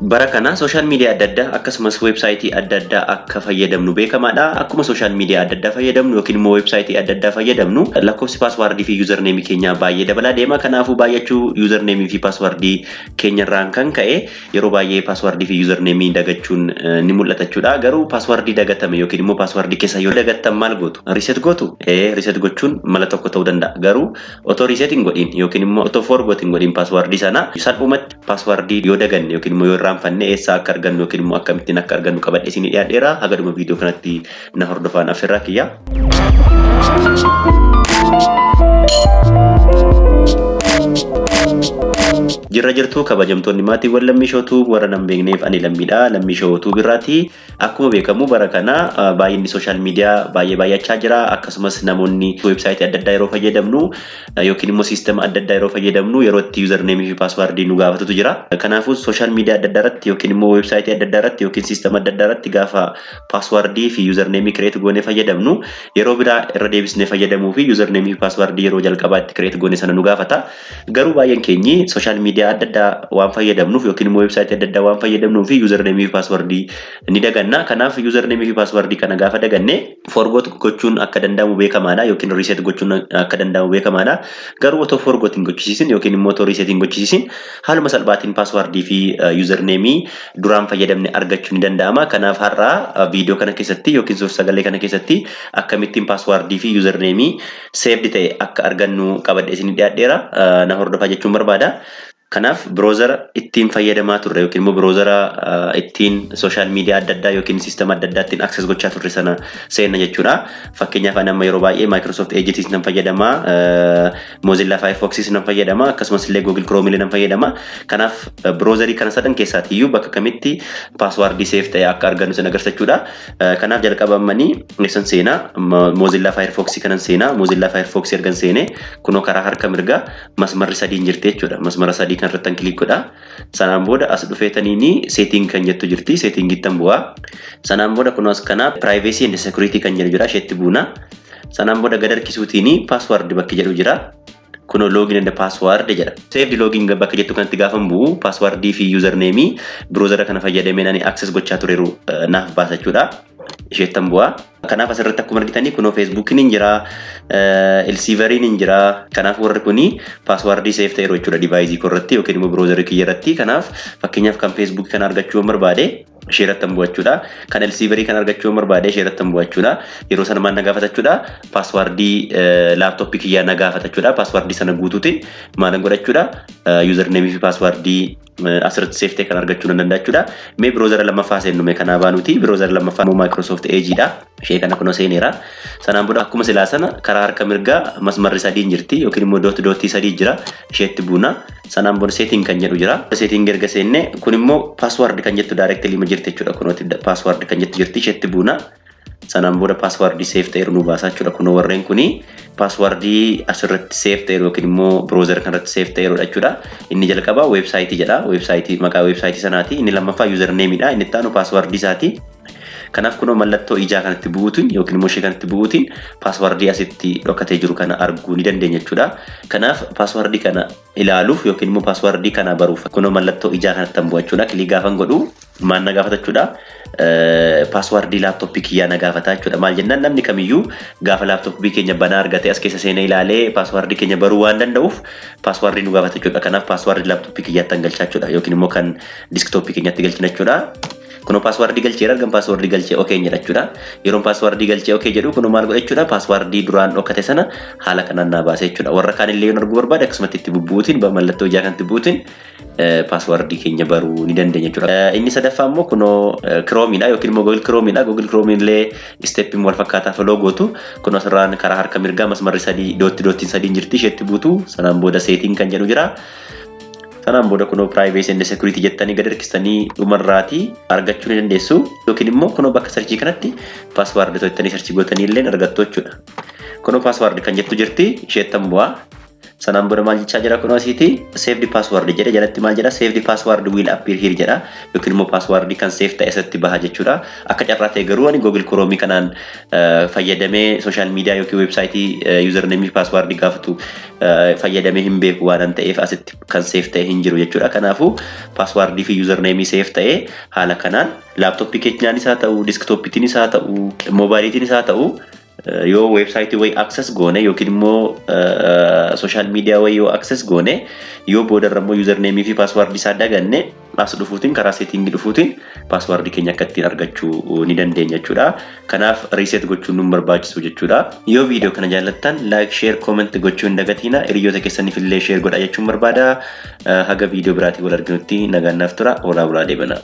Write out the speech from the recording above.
Bara kana social media adda addaa akkasumas websaayitii adda addaa akka fayyadamnu beekamaadha. Akkuma social media adda addaa fayyadamnu yookiin immoo websaayitii adda addaa fayyadamnu lakkoofsi paaswaardii fi username keenya baay'ee dabalaa deema. Kanaafuu baay'achuu username fi paaswaardii keenyarraan kan ka'e yeroo baay'ee paaswaardii fi username dagachuun ni mul'ata jechuudha. Garuu paaswaardii dagatame yookiin immoo paaswaardii keessa yoo dagattan maal gootu? Reset gootu? Reset gochuun mala tokko ta'uu danda'a. Garuu otoo reset hin godhin yookiin immoo otoo forgot hin godhin paaswaardii sana salphumatti paaswaardii yoo daganne yookiin immoo yoo irraanfanne eessaa akka argannu yookiin immoo akkamittiin akka argannu qabadhe isinii dhiyaadheera. Haga dhuma viidiyoo kanatti na hordofaa affeerraa kiyya. Jirra jirtu kabajamtoonni maatiiwwan Lammishootuu warra nan beekneef ani lammiidha. Lammishootuu birraati. Akkuma beekamu bara kana baay'inni social media baay'achaa jira. Akkasumas namoonni websaayitii adda addaa yeroo fayyadamnu yookiin immoo siistema adda addaa yeroo fayyadamnu yeroo itti username fi paaswaardii nu gaafatutu jira. Kanaafuu social media adda addaa irratti yookiin immoo websaayitii adda addaa irratti yookiin siistema adda addaa irratti gaafa paaswaardii fi username create goone fayyadamnu yeroo biraa irra deebisnee fayyadamuu fi username fi paaswaardii yeroo jalqabaatti create goone sana nu gaafata. Garuu baay'een keenyi social media adda addaa waan fayyadamnuuf yookiin immoo websaayitii adda addaa waan fayyadamnuuf username fi paaswaardii ni daganna. Kanaaf username fi paaswaardii kana gaafa daganne forgot gochuun akka danda'amu beekamaadha yookiin reset gochuun akka danda'amu beekamaadha. Garuu otoo forgot hin gochisiisin yookiin immoo otoo reset hin gochisiisin haaluma salphaatiin paaswaardii fi username duraan fayyadamne argachuu ni danda'ama. Kanaaf har'a viidiyoo kana keessatti yookiin suur-sagalee kana keessatti akkamittiin paaswaardii fi username saved ta'e akka argannu qabadhe isinii dhiyaadheera. Na hordofaa jechuun barbaada. Kanaaf browsera ittiin fayyadamaa turre yookiin immoo browsera ittiin social media adda addaa yookiin sistema adda addaa ittiin access gochaa turre sana seenna jechuudha. Fakkeenyaaf ani amma yeroo baay'ee Microsoft Edge nan fayyadama, Mozilla Firefox nan fayyadama, akkasumas illee Google Chrome nan fayyadama. Kanaaf browserii kana sadan keessaatiyyuu bakka kamitti paaswaardii save ta'e akka argannu sana agarsiisachuudha. Kanaaf jalqabamanii eessan seenaa Mozilla Firefox kanan seenaa. Mozilla Firefox ergan seenee kunoo karaa harka mirgaa masmarri sadiin jirti jechuudha. Masmara sadii kan irratti kilik godha. Sanaan booda as dhufeetaniini setting kan jettu jirti. Settingittan bu'aa. Sanaan booda kunoos kana privacy and security kan jedhu jira. Isheetti buuna. Sanaan booda gad harkisuutiini password bakki jedhu jira. Kuno login and password jedha. Saved login bakka jettu kanatti gaafan bu'u passwordii fi username browsera kana fayyadameen ani access gochaa tureeru naaf baasa jechuudha. Isheettan bu'aa. Kanaaf asirratti akkuma argitanii kunoo Facebookiin hin jira, Elsiveriin hin jira. Kanaaf warri kuni paaswaardii save ta'eeru jechuudha device irratti yookiin immoo browserii kiyya irratti. Kanaaf fakkeenyaaf kan Facebook kan argachuu barbaade ishee irratti bu'achuudha. Kan Elsiverii kan argachuu barbaade ishee irratti bu'achuudha. Yeroo sana maal na gaafatachuudha? Paaswaardii laaptooppii kiyyaa na gaafatachuudha. Paaswaardii sana guutuutiin maal godhachuudha? Username fi paaswaardii asirratti save ta'e kan argachuu danda'achuudha. Mee browsera lammaffaa seennume kanaa baanuti. Browsera lammaffaa Microsoft Edge dha. Ishee kana kunoo seeneera. Sanaan booda akkuma silaa sana karaa harka mirgaa masmarri sadiin jirti yookiin immoo dootii sadii jira. Isheetti buuna. Sanaan booda setting kan jedhu jira. Setting erga seenne kun immoo password kan jettu directly ma jirti jechuudha. Kunooti password kan jettu jirti. Isheetti buuna. Sanaan booda passwordii save ta'eeru nu baasaa jechuudha. Kunoo warreen kuni passwordii asirratti save ta'eeru yookiin immoo browser kanarratti save ta'eeru jechuudha. Inni jalqaba websaayitii jedha. Websaayitii maqaa websaayitii sanaati. Inni lammaffaa username dha. Inni itti aanu passwordii isaati. Kanaaf kunoo mallattoo ijaa kanatti bu'uutiin yookiin immoo ishee kanatti bu'uutiin paaswaardii asitti dhokatee jiru kana arguu ni dandeenya jechuudha. Kanaaf paaswaardii kana ilaaluuf yookiin immoo paaswaardii kana baruuf kunoo mallattoo ijaa kanatti bu'achuudha. Kilii gaafan godhu maal na gaafatachuudha? Paaswaardii laaptooppii kiyyaa na gaafata jechuudha. Maal jennaan namni kamiyyuu gaafa laaptooppii keenya banaa argate as keessa seenee ilaalee paaswaardii keenya baruu waan danda'uuf paaswaardii nu gaafata jechuudha. Kanaaf paaswaardii laaptooppii kiyyaatti galchaa jechuudha yookiin immoo kan diskitooppii keenyatti galchina jechuudha. Kuno paaswaardii galchee argan paaswaardii galchee okay jedhachuudha. Yeroo paaswaardii galchee okay jedhu kuno maal godhachuudha? Paaswaardii duraan dhokate sana haala kanaan na baasee jechuudha. Warra kaan illee arguu barbaade akkasumatti itti bubbuutiin mallattoo ijaa kanatti buutiin paaswaardii keenya baruu ni dandeenya jechuudha. Inni sadaffaa immoo kuno Chrome dha yookiin immoo Google Chrome dha. Google Chrome illee steppiin wal fakkaataa foloo gootu. Kuno asirraan karaa harka mirgaa masmarri sadii dootiin sadiin jirti isheetti buutu. Sanaan booda setting kan jedhu jira. Sanaan booda kunoo privacy and security jettanii gad harkistanii dhumarraatii argachuu ni dandeessu yookiin immoo kunoo bakka sarchii kanatti paaswaardii to'attanii sarchii gootanii illee argattu jechuudha. Kunoo paaswaardii kan jettu jirti isheettan bu'aa. Sanaan booda maal jechaa jira kunoo asiiti save the password jedhe jalatti maal jedha save the password will appear here jedha yookiin immoo password kan save ta'e asitti baha jechuudha. Akka carraa ta'e garuu ani Google Chrome kanaan fayyadamee social media yookiin website username password gaafatu fayyadamee hin beeku waan ta'eef asitti kan save ta'e hin jiru jechuudha. Kanaafuu password fi username save ta'e haala kanaan laptop keenyaan isaa ta'u desktop isaa ta'u mobile isaa ta'u yoo website way access goone yookiin immoo social media way yoo access goone yoo boodarra immoo username fi password isaa daganne as dhufuutiin karaa setting dhufuutiin password keenya akka ittiin argachuu ni dandeenya jechuudha. Kanaaf reset gochuun nu barbaachisu jechuudha. Yoo video kana jaallattan like share comment gochuu hin dagatina. Hiriyoota keessaniif illee share godhaa jechuun barbaada. Haga video biraatii wal arginutti nagaan naaf tura. Oolaa bulaa deebana.